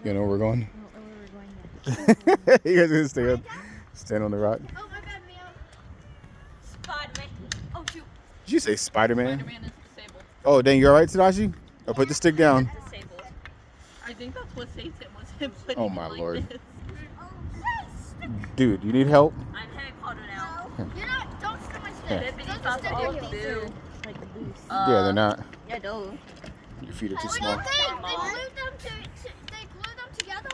You know where we're going? I don't know where we're going yet. You guys gonna stay up, stand on the rock? Oh my bad, Mia. Spider-Man. Oh shoot. Did you say Spider-Man? Spider-Man is disabled. Oh, dang, you all right, Tadashi? Or put the stick down. Disabled. I think that's what saved him, was him putting Oh my it like lord. this. Dude, you need help? I'm Harry Potter now. You're not. Don't stick my stick. Yeah. Bippity Don't bop stick all your boo. heel. Like loose. Yeah, they're not. Yeah, no. Your feet are too What do small. you think? They glued them together.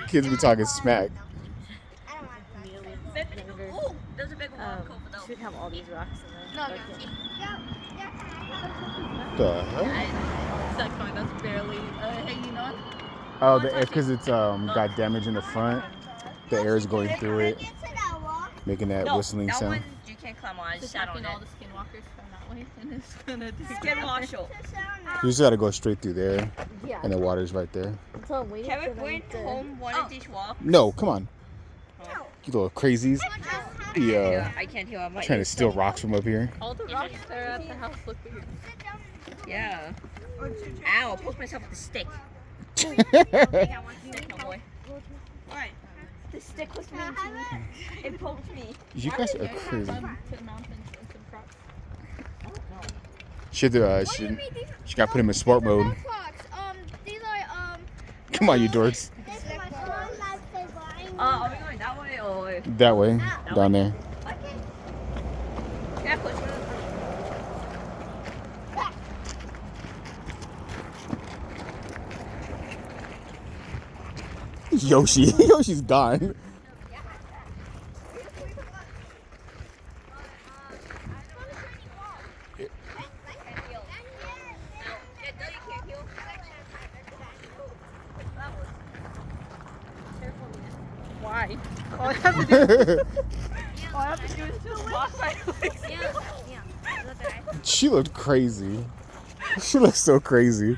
Kids be talking smack. Ooh, there's a big one over though. Should have all these rocks in there. No, Okay. The hell? That coin that's barely hanging on. Oh, because it's got damage in the front. The air is going through it, making that whistling that sound. one you can't climb on. It's sat on all it. the skinwalkers from that way, and it's gonna Skinwalker. You just gotta go straight through there, Yeah. and the water's right there. So I'm waiting Can we for them bring to... home one of these walks? No, come on. You little crazies. Yeah, I can't hear. I might Trying to steal rocks from up here. All the rocks that are at the house look weird. Yeah. Ow, I'll poke myself with the stick. Stick, my boy. Alright. The stick was mean to me. It poked me. You guys are crazy. To the mountains and some crops. She got put him in sport mode. These are Come on, you dorks. Are we going that way or? That way, down there. Yeah, push Yoshi. Yoshi's gone. Why? All I have to do is just walk my legs. She looked crazy. She looks so crazy.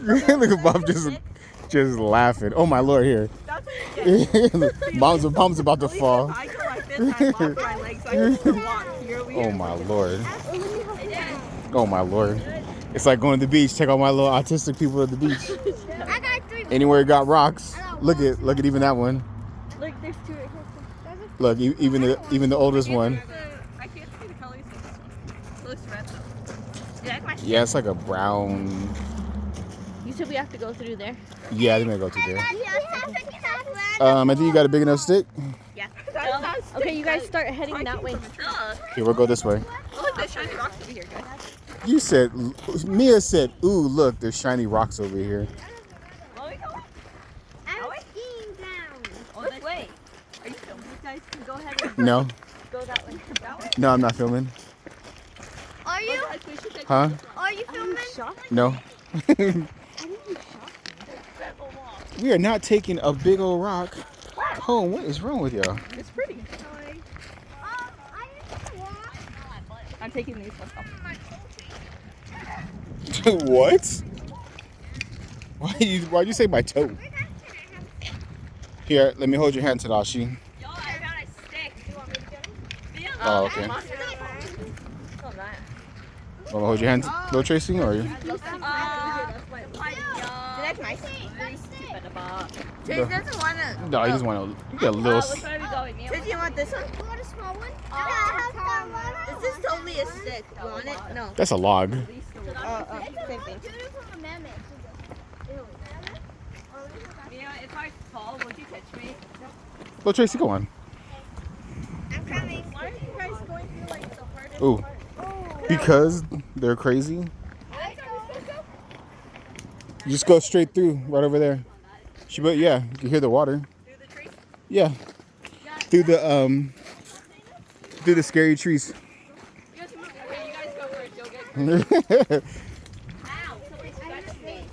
Look at Bob just laughing. Oh my lord, here. Mom's about to fall. I go like this, I walk my legs, I can still walk. Here we Oh my lord. Oh my lord. It's like going to the beach. Check out my little autistic people at the beach. I got 3. Anywhere it got rocks. Look at even that one. Look, there's 2 right here. Look, even the oldest one. I can't see the colors of this one. It looks red though. Yeah, my Yeah, it's like a brown. You said we have to go through there. Yeah, I think I go through there. I think you got a big enough stick. Yeah. Okay, you guys start heading that way. Here, we'll go this way. Oh, look, there's shiny rocks over here, guys. You said, Mia said, ooh, look, there's shiny rocks over here. Where are we going? I'm skiing down. Oh, this way. Are you filming? You guys can go ahead and No, go that way. That way? no, I'm not filming. Are you? Huh? Are you filming? No. We are not taking a big old rock home. What is wrong with y'all? It's pretty. I'm taking these ones off. What? Why'd you say my toe? Here, let me hold your hand, Tadashi. Yo, I found a stick. Do you want me to get it? Oh, okay. Oh, Want to hold your hand, little Tracy, or you? That's my stick. Tracy doesn't want to. No, he just want to get a little. Which way are we going? Tracy, you want this one? You want a small one? This is totally a stick. You want it? No. That's a log. Same thing. If I fall, would you catch me? Little Tracy, go on. I'm coming. Why are you guys going through like the hardest Ooh, part? because they're crazy. You just go straight through, right over there. Yeah, you can hear the water. Through the tree? Yeah, through the scary trees. You guys move. Okay, you guys go first. You'll get. Ow! Somebody scratched me.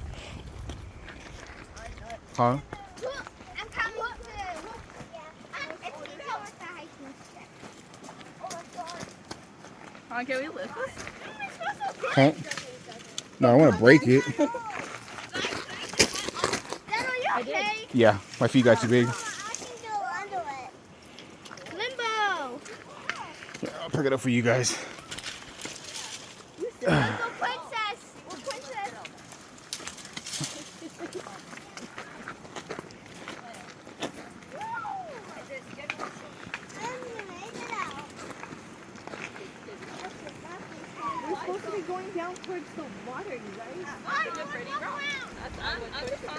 Huh? I'm coming. Can we lift this? Huh? No, I want to break it. Okay. Yeah, my feet got too big. I can go under it. Limbo. Yeah, I'll pick it up for you guys. Let's go, princess. We're princess. down towards the water, you guys.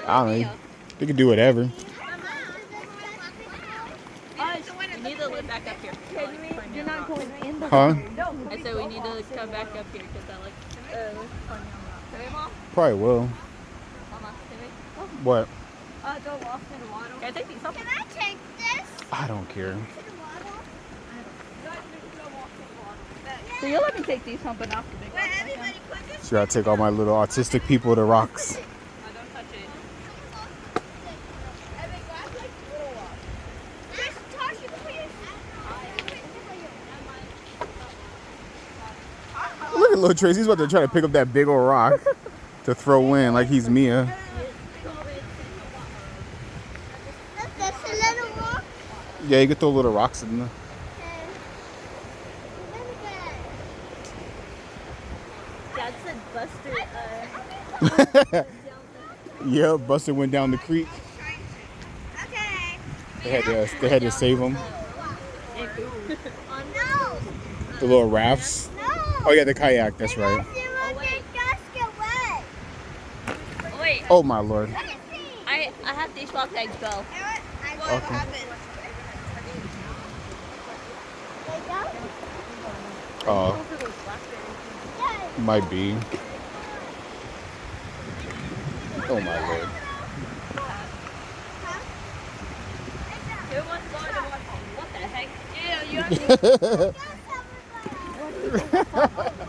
I don't know. They can do whatever. You need to live back up here. You're not going in the Huh? I said we need to come back up here because I like Mom? Probably will. Mama, What? go walk in the water. Can I take these up? Can I take this I don't care. to the water? So you'll let me take these humping off the big Where ones. everybody put this? So I take all my little autistic people to rocks. Don't touch it. Just toss it, please. Look at little Trace. He's about to try to pick up that big old rock to throw in like he's Mia. That's a little rock. Yeah, you can throw little rocks in there. Dad said Buster. Yeah, Buster went down the creek. Okay. They had to save him. No. The little rafts. No. Oh yeah, the kayak. That's right. Oh wait, Oh my lord. I have these block tags go. Okay. Oh, might be. Oh my lord. Who wants to go in the water? What the heck? Ew, you have to